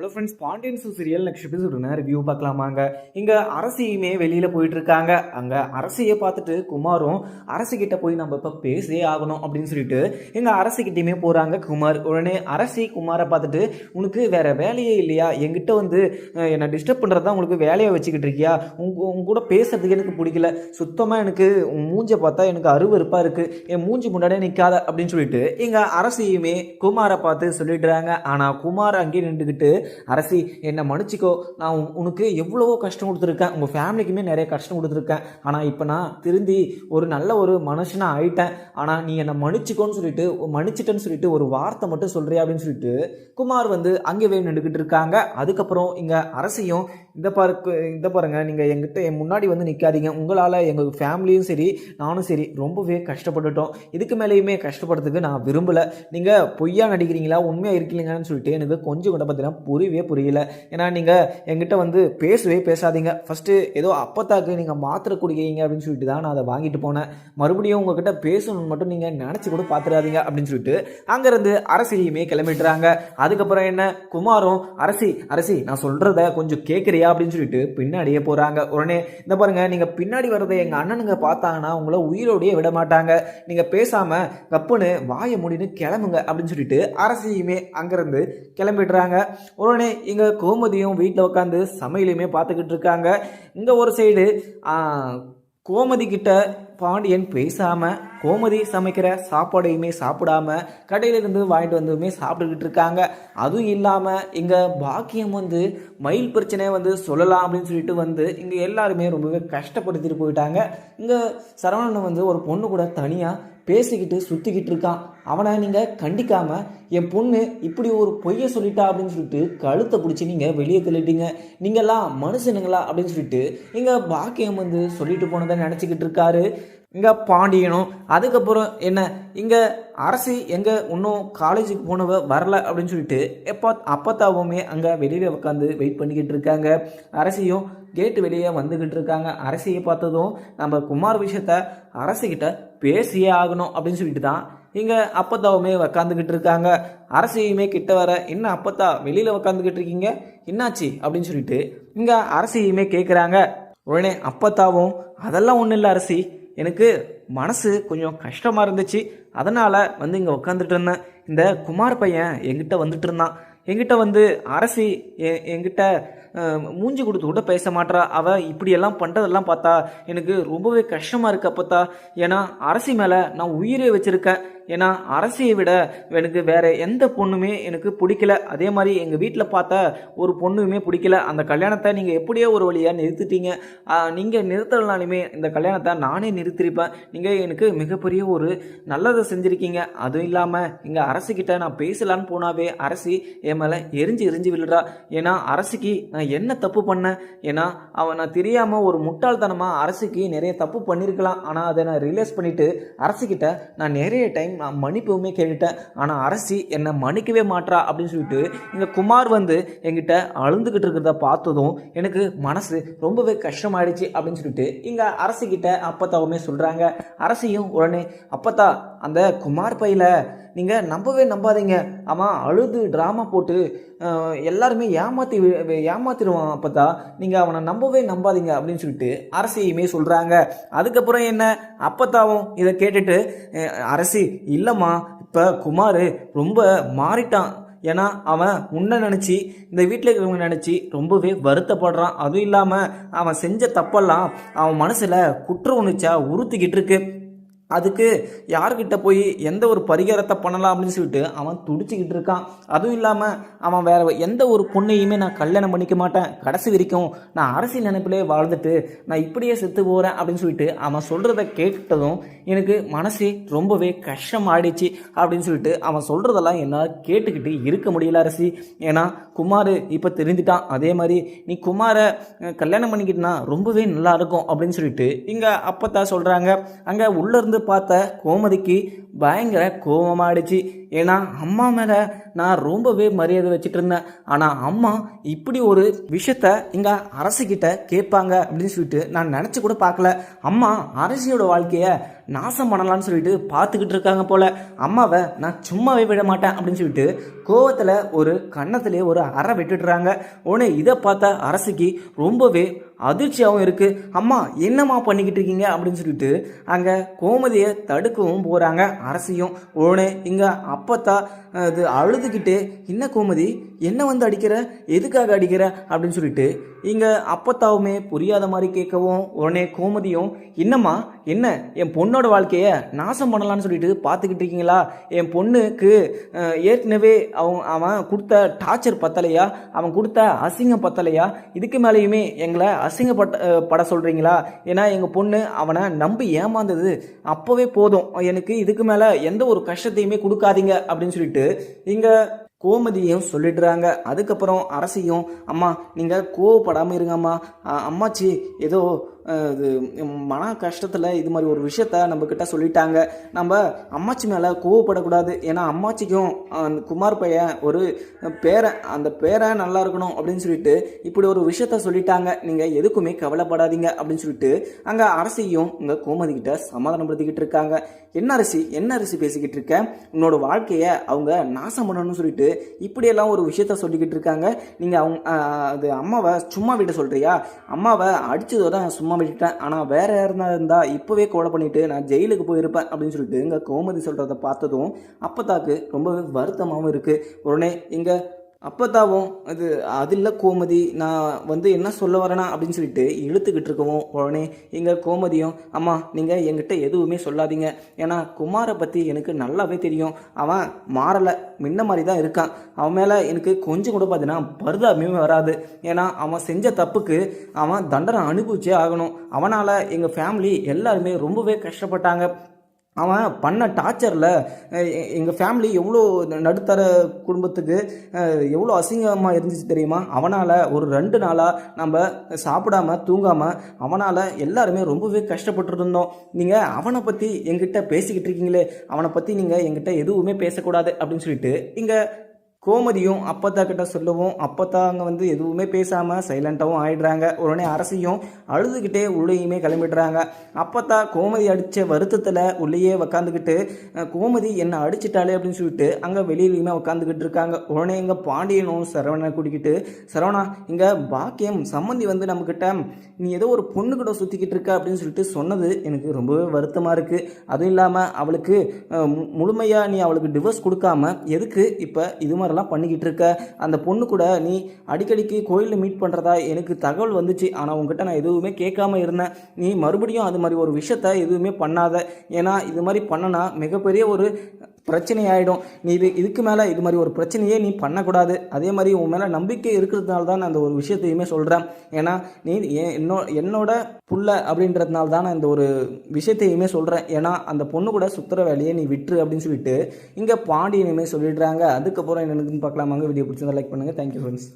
Hello friends, Pandian store serial next எபிசோடுனா review பார்க்கலாமாங்க. இங்கே அரசியுமே வெளியில் போயிட்டு இருக்காங்க. அங்கே அரசியை பார்த்துட்டு குமாரும் அரசிக்கிட்ட போய் நம்ம இப்போ பேசியே ஆகணும் அப்படின்னு சொல்லிட்டு எங்கள் அரசிக்கிட்டையுமே போகிறாங்க குமார். உடனே அரசி குமாரை பார்த்துட்டு, உனக்கு வேற வேலையே இல்லையா? என்கிட்ட வந்து என்னை டிஸ்டர்ப் பண்ணுறது தான் உங்களுக்கு வேலையை வச்சுக்கிட்டு இருக்கியா? உங்க கூட பேசுறதுக்கு எனக்கு பிடிக்கல. சுத்தமாக எனக்கு உன் மூஞ்சை பார்த்தா எனக்கு அருவருப்பாக இருக்குது. என் மூஞ்சி முன்னாடியே நிற்காத அப்படின்னு சொல்லிட்டு எங்கள் அரசியுமே குமாரை பார்த்து சொல்லிடுறாங்க. ஆனால் குமார் அங்கேயே நின்றுக்கிட்டு, அரசி என்னை மன்னிச்சிக்கோ, நான் உனக்கு எவ்வளவோ கஷ்டம் கொடுத்துருக்கேன், உங்கள் ஃபேமிலிக்குமே நிறைய கஷ்டம் கொடுத்துருக்கேன். ஆனால் இப்போ நான் திருந்தி ஒரு நல்ல ஒரு மனுஷனாக ஆயிட்டேன். ஆனால் நீ என்னை மன்னிச்சிக்கோன்னு சொல்லிட்டு மன்னிச்சிட்டேன்னு சொல்லிட்டு ஒரு வார்த்தை மட்டும் சொல்கிறியா அப்படின்னு சொல்லிட்டு குமார் வந்து அங்கேயே நின்றுக்கிட்டு இருக்காங்க. அதுக்கப்புறம் இங்கே அரசியும், இந்த பாருங்க, நீங்கள் எங்கிட்ட என் முன்னாடி வந்து நிற்காதீங்க. உங்களால் எங்கள் ஃபேமிலியும் சரி நானும் சரி ரொம்பவே கஷ்டப்பட்டுட்டோம். இதுக்கு மேலேயுமே கஷ்டப்படுறதுக்கு நான் விரும்பலை. நீங்கள் பொய்யா நடிக்கிறீங்களா உண்மையாக இருக்கீங்கன்னு சொல்லிட்டு எனக்கு கொஞ்சம் கூட பார்த்தீங்கன்னா புரியல. ஏன்னா நீங்கள் என்கிட்ட வந்து பேசவே பேசாதீங்க. ஃபஸ்ட்டு ஏதோ அப்பத்தாக்கு நீங்கள் மாத்திரை குடிக்கிறீங்க அப்படின்னு சொல்லிட்டு தான் நான் அதை வாங்கிட்டு போனேன். மறுபடியும் உங்ககிட்ட பேசணும்னு மட்டும் நீங்கள் நினச்சி கூட பார்த்துடாதீங்க அப்படின்னு சொல்லிட்டு அங்கேருந்து அரசியுமே கிளம்பிட்டுறாங்க. அதுக்கப்புறம் என்ன, குமாரும் அரசி நான் சொல்கிறத கொஞ்சம் கேட்குறியா அப்படின்னு சொல்லிட்டு பின்னாடியே போகிறாங்க. உடனே இந்த பாருங்க, நீங்கள் பின்னாடி வர்றதை எங்கள் அண்ணனுங்க பார்த்தாங்கன்னா உங்களை உயிரோடையே விட மாட்டாங்க. நீங்கள் பேசாமல் கப்புன்னு வாயை முடின்னு கிளம்புங்க அப்படின்னு சொல்லிட்டு அரசியுமே அங்கேருந்து கிளம்பிடுறாங்க. உடனே இங்கே கோமதியும் வீட்டில் உட்காந்து சமையலையுமே பார்த்துக்கிட்டு இருக்காங்க. இங்கே ஒரு சைடு கோமதி கிட்ட பாண்டியன் பேசாமல் கோமதி சமைக்கிற சாப்பாடையுமே சாப்பிடாம கடையிலிருந்து வாங்கிட்டு வந்துமே சாப்பிட்டுக்கிட்டு இருக்காங்க. அதுவும் இல்லாமல் இங்கே பாக்கியம் வந்து மயில் பிரச்சனையை வந்து சொல்லலாம் அப்படின்னு சொல்லிட்டு வந்து இங்கே எல்லாருமே ரொம்பவே கஷ்டப்படுத்திட்டு போயிட்டாங்க. இங்கே சரவணன் வந்து ஒரு பொண்ணு கூட தனியாக பேசிக்கிட்டு சுற்றிக்கிட்டு இருக்கான். அவனை நீங்கள் கண்டிக்காமல் என் பொண்ணு இப்படி ஒரு பொய்யை சொல்லிட்டா அப்படின்னு சொல்லிட்டு கழுத்தை பிடிச்சி நீங்கள் வெளியே தள்ளிட்டீங்க. நீங்கள்லாம் மனுஷனுங்களா அப்படின்னு சொல்லிட்டு இங்கே பாக்கியம் வந்து சொல்லிட்டு போனதை நினச்சிக்கிட்டு இருக்காரு இங்கே பாண்டியனும். அதுக்கப்புறம் என்ன, இங்கே அரசி எங்கே இன்னும் காலேஜுக்கு போனவ வரல அப்படின்னு சொல்லிட்டு அப்பத்தாவுமே அங்கே வெளியில் உட்காந்து வெயிட் பண்ணிக்கிட்டு இருக்காங்க. அரசியும் கேட்டு வெளியே வந்துக்கிட்டு இருக்காங்க. அரசியை பார்த்ததும் நம்ம குமார் விஷயத்த அரசிக்கிட்ட பேசியே ஆகணும் அப்படின்னு சொல்லிட்டு தான் இங்கே அப்பத்தாவுமே உக்காந்துக்கிட்டு இருக்காங்க. அரசியுமே கிட்ட வர, என்ன அப்பத்தா வெளியில் உக்காந்துக்கிட்டு இருக்கீங்க, என்னாச்சு அப்படின்னு சொல்லிட்டு இங்கே அரசியுமே கேட்குறாங்க. உடனே அப்பத்தாவும், அதெல்லாம் ஒன்றும் இல்லை அரசி, எனக்கு மனசு கொஞ்சம் கஷ்டமாக இருந்துச்சு, அதனால் வந்து இங்கே உட்காந்துட்டு இருந்தேன். இந்த குமார் பையன் என்கிட்ட வந்துட்டு இருந்தான். என்கிட்ட வந்து அரசி என்கிட்ட மூஞ்சி கொடுத்து கூட பேச மாட்டா. அவள் இப்படியெல்லாம் பண்ணுறதெல்லாம் பார்த்தா எனக்கு ரொம்பவே கஷ்டமாக இருக்கு அப்பத்தா. ஏன்னா அரசி மேலே நான் உயிரே வச்சுருக்கேன். ஏன்னா அரசியை விட எனக்கு வேற எந்த பொண்ணுமே எனக்கு பிடிக்கல. அதே மாதிரி எங்கள் வீட்டில் பார்த்த ஒரு பொண்ணுமே பிடிக்கல. அந்த கல்யாணத்தை நீங்கள் எப்படியோ ஒரு வழியாக நிறுத்திட்டீங்க. நீங்கள் நிறுத்தலனாலுமே இந்த கல்யாணத்தை நானே நிறுத்திருப்பேன். நீங்கள் எனக்கு மிகப்பெரிய ஒரு நல்லதை செஞ்சுருக்கீங்க. அதுவும் இல்லாமல் இங்கே அரசிக்கிட்ட நான் பேசலான்னு போனாவே அரசி என் மேலே எரிஞ்சு விழுறா. ஏன்னா அரசிக்கு நான் என்ன தப்பு பண்ணேன்? ஏன்னா நான் தெரியாமல் ஒரு முட்டாள்தனமாக அரசிக்கு நிறைய தப்பு பண்ணியிருக்கலாம். ஆனால் அதை நான் ரியலைஸ் பண்ணிவிட்டு அரசிக்கிட்ட நான் நிறைய டைம் நான் மன்னிப்புமே கேட்டுட்டேன். ஆனால் அரசி என்னை மன்னிக்கவே மாட்டா அப்படின்னு சொல்லிட்டு இங்கே குமார் வந்து என்கிட்ட அழுந்துக்கிட்டு இருக்கிறத பார்த்ததும் எனக்கு மனசு ரொம்பவே கஷ்டமாயிடுச்சு அப்படின்னு சொல்லிட்டு இங்கே அரசிக்கிட்ட அப்பத்தாவுமே சொல்கிறாங்க. அரசியும் உடனே, அப்பத்தா அந்த குமார் பையில நீங்கள் நம்பாதீங்க, அவன் அழுது ட்ராமா போட்டு எல்லாருமே ஏமாத்திடுவான் அப்பத்தா, நீங்கள் அவனை நம்பாதீங்க அப்படின்னு சொல்லிட்டு அரசியுமே சொல்கிறாங்க. அதுக்கப்புறம் என்ன, அப்பத்தாவும் இதை கேட்டுட்டு, அரசி இல்லைம்மா, இப்போ குமார் ரொம்ப மாறிட்டான். ஏன்னா அவன் உன்னை நினச்சி இந்த வீட்டில் இருக்கிறவங்க நினச்சி ரொம்பவே வருத்தப்படுறான். அதுவும் இல்லாமல் அவன் செஞ்ச தப்பெல்லாம் அவன் மனசில் குற்ற உணர்ச்சியா உறுத்திக்கிட்டு இருக்கு. அதுக்கு யார்கிட்ட போய் எந்த ஒரு பரிகாரத்தை பண்ணலாம் அப்படின்னு சொல்லிட்டு அவன் துடிச்சிக்கிட்டு இருக்கான். அதுவும் இல்லாமல் அவன் வேற எந்த ஒரு பொண்ணையுமே நான் கல்யாணம் பண்ணிக்க மாட்டேன், கடைசி வரைக்கும் நான் அரசியல் நினைப்பிலே வாழ்ந்துட்டு நான் இப்படியே செத்து போகிறேன் அப்படின்னு சொல்லிட்டு அவன் சொல்கிறத கேட்டதும் எனக்கு மனசே ரொம்பவே கஷ்டமாயிடுச்சு அப்படின்னு சொல்லிட்டு அவன் சொல்கிறதெல்லாம் என்னால் கேட்டுக்கிட்டு இருக்க முடியல அரசி. ஏன்னா குமார் இப்போ தெரிஞ்சுட்டான். அதே மாதிரி நீ குமாரை கல்யாணம் பண்ணிக்கிட்டனா ரொம்பவே நல்லா இருக்கும் அப்படின்னு சொல்லிட்டு இங்கே அப்பத்தான் சொல்கிறாங்க. அங்கே உள்ளேருந்து பார்த்த கோமதிக்கு பயங்கர கோபமாயிடுச்சு. ஏன்னா அம்மா மேலே நான் ரொம்பவே மரியாதை வச்சுட்டு இருந்தேன். ஆனால் அம்மா இப்படி ஒரு விஷயத்த இங்கே அரசிக்கிட்ட கேட்பாங்க அப்படின்னு சொல்லிட்டு நான் நினச்சி கூட பார்க்கல. அம்மா அரசியோட வாழ்க்கையை நாசம் பண்ணலான்னு சொல்லிட்டு பார்த்துக்கிட்டு இருக்காங்க போல. அம்மாவை நான் சும்மாவே விட மாட்டேன் அப்படின்னு சொல்லிட்டு கோவத்தில் ஒரு கன்னத்திலே ஒரு அறை விட்டுடுறாங்க. உடனே இதை பார்த்தா அரசிக்கு ரொம்பவே அதிர்ச்சியாகவும் இருக்குது. அம்மா என்னம்மா பண்ணிக்கிட்டு இருக்கீங்க அப்படின்னு சொல்லிட்டு அங்கே கோமதியை தடுக்கவும் போகிறாங்க அரசியும். உடனே இங்கே அப்பத்தா அது அழுதுகிட்டே, என்ன கோமதி என்ன வந்து அடிக்கிற, எதுக்காக அடிக்கிற அப்படின்னு சொல்லிட்டு இங்கே அப்பத்தாவுமே புரியாத மாதிரி கேட்கவும், உடனே கோமதியும் என்னம்மா என்ன என் பொண்ணோட வாழ்க்கையை நாசம் பண்ணலான்னு சொல்லிட்டு பார்த்துக்கிட்டு இருக்கீங்களா? என் பொண்ணுக்கு ஏற்கனவே அவன் கொடுத்த டார்ச்சர் பத்தலையா, அவன் கொடுத்த அசிங்கம் பத்தலையா, இதுக்கு மேலேயுமே எங்களை பட சொல்கிறீங்களா? ஏன்னா எங்கள் பொண்ணு அவனை நம்பி ஏமாந்தது அப்போவே போதும், எனக்கு இதுக்கு மேலே எந்த ஒரு கஷ்டத்தையுமே கொடுக்காதீங்க அப்படின்னு சொல்லிட்டு இங்கே கோமதியும் சொல்லிடுறாங்க. அதுக்கப்புறம் அரசியும், அம்மா நீங்கள் கோவப்படாமல் இருங்கம்மா, அம்மாச்சி ஏதோ இது மன கஷ்டத்தில் இது மாதிரி ஒரு விஷயத்த நம்மக்கிட்ட சொல்லிட்டாங்க, நம்ம அம்மாச்சி மேலே கோவப்படக்கூடாது, ஏன்னா அம்மாச்சிக்கும் குமார் பையன் ஒரு பேரன், அந்த பேரன் நல்லா இருக்கணும் அப்படின்னு சொல்லிட்டு இப்படி ஒரு விஷயத்த சொல்லிட்டாங்க, நீங்கள் எதுக்குமே கவலைப்படாதீங்க அப்படின்னு சொல்லிட்டு அங்கே அரசியும் இங்கே கோமதி கிட்ட சமாதானப்படுத்திக்கிட்டு இருக்காங்க. என்ன அரிசி பேசிக்கிட்டு இருக்க, உன்னோட வாழ்க்கையை அவங்க நாசம் பண்ணணும்னு சொல்லிட்டு இப்படியெல்லாம் ஒரு விஷயத்த சொல்லிக்கிட்டு இருக்காங்க. நீங்கள் அது அம்மாவை சும்மா விட சொல்கிறியா? அம்மாவை அடிச்சதோட சும்மா விட்டுட்டேன், ஆனால் வேற யாருன்னா இருந்தால் இப்போவே கொலை பண்ணிட்டு நான் ஜெயிலுக்கு போயிருப்பேன் அப்படின்னு சொல்லிட்டு இங்கே கோமதி சொல்கிறத பார்த்ததும் அப்பத்தாக்கு ரொம்பவே வருத்தமாகவும் இருக்குது. உடனே இங்கே அப்பத்தாவும் அது இல்லை கோமதி, நான் என்ன சொல்ல வரேனா அப்படின்னு சொல்லிட்டு இழுத்துக்கிட்டு இருக்கவும், உடனே எங்கள் கோமதியும், அம்மா நீங்கள் என்கிட்ட எதுவுமே சொல்லாதீங்க, ஏன்னா குமாரை பற்றி எனக்கு நல்லாவே தெரியும், அவன் மாறலை, முன்ன மாதிரி தான் இருக்கான், அவன் மேலே எனக்கு கொஞ்சம் கூட பார்த்தீங்கன்னா பரிதாபமே வராது, ஏன்னா அவன் செஞ்ச தப்புக்கு அவன் தண்டனை அனுபவிச்சே ஆகணும், அவனால் எங்கள் ஃபேமிலி எல்லாருமே ரொம்பவே கஷ்டப்பட்டாங்க, அவன் பண்ண டார்ச்சரில் எங்கள் ஃபேமிலி எவ்வளோ நடுத்தர குடும்பத்துக்கு எவ்வளோ அசிங்கமாக இருந்துச்சு தெரியுமா? அவனால் ஒரு 2 நாளாக நம்ம சாப்பிடாம தூங்காமல் அவனால் எல்லாருமே ரொம்பவே கஷ்டப்பட்டு இருந்தோம். நீங்கள் அவனை பற்றி எங்கிட்ட பேசிக்கிட்டு இருக்கீங்களே, அவனை பற்றி நீங்கள் எங்கிட்ட எதுவுமே பேசக்கூடாது அப்படின்னு சொல்லிட்டு இங்கே கோமதியும் அப்பத்தா கிட்ட சொல்லவும், அப்பத்தா அங்கே எதுவுமே பேசாமல் சைலண்ட்டாகவும் ஆயிடுறாங்க. உடனே அரசியும் அழுதுகிட்டே உள்ளேயுமே கிளம்பிடுறாங்க. அப்பத்தா கோமதி அடித்த வருத்தத்தில் உள்ளேயே உக்காந்துக்கிட்டு, கோமதி என்னை அடிச்சிட்டாலே அப்படின்னு சொல்லிட்டு அங்கே வெளியிலையுமே உட்காந்துக்கிட்டு இருக்காங்க. உடனே இங்கே பாண்டியனும் சரவணனை கூட்டிக்கிட்டு, சரவணா இங்கே பாக்கியம் சம்மந்தி நம்மக்கிட்ட நீ ஏதோ ஒரு பொண்ணு கூட சுற்றிக்கிட்டு இருக்க அப்படின்னு சொல்லிட்டு சொன்னது எனக்கு ரொம்பவே வருத்தமாக இருக்குது. அதுவும் இல்லாமல் அவளுக்கு முழுமையாக நீ அவளுக்கு டிவோர்ஸ் கொடுக்காம எதுக்கு இப்போ இது மாதிரிலாம் பண்ணிக்கிட்டு இருக்க? அந்த பொண்ணு கூட நீ அடிக்கடிக்கு கோயிலில் மீட் பண்ணுறதா எனக்கு தகவல் வந்துச்சு, ஆனால் உங்ககிட்ட நான் எதுவுமே கேட்காம இருந்தேன். நீ மறுபடியும் அது மாதிரி ஒரு விஷயத்த எதுவுமே பண்ணாத, ஏன்னா இது மாதிரி பண்ணனா மிகப்பெரிய ஒரு பிரச்சனை ஆகிடும். நீ இதுக்கு மேலே இது மாதிரி ஒரு பிரச்சனையே நீ பண்ணக்கூடாது. அதே மாதிரி உன் மேலே நம்பிக்கை இருக்கிறதுனால தான் நான் அந்த ஒரு விஷயத்தையுமே சொல்கிறேன். ஏன்னா நீ என்னோட புள்ள அப்படின்றதுனால தான் நான் இந்த ஒரு விஷயத்தையுமே சொல்கிறேன். ஏன்னா அந்த பொண்ணு கூட சுற்றுற வேலையை நீ விட்டுரு அப்படின்னு சொல்லிட்டு இங்கே பாண்டியனுமே சொல்லிடுறாங்க. அதுக்கப்புறம் என்னன்னு பார்க்கலாமாங்க. வீடியோ பிடிச்சிருந்தா லைக் பண்ணுங்கள். Thank you friends.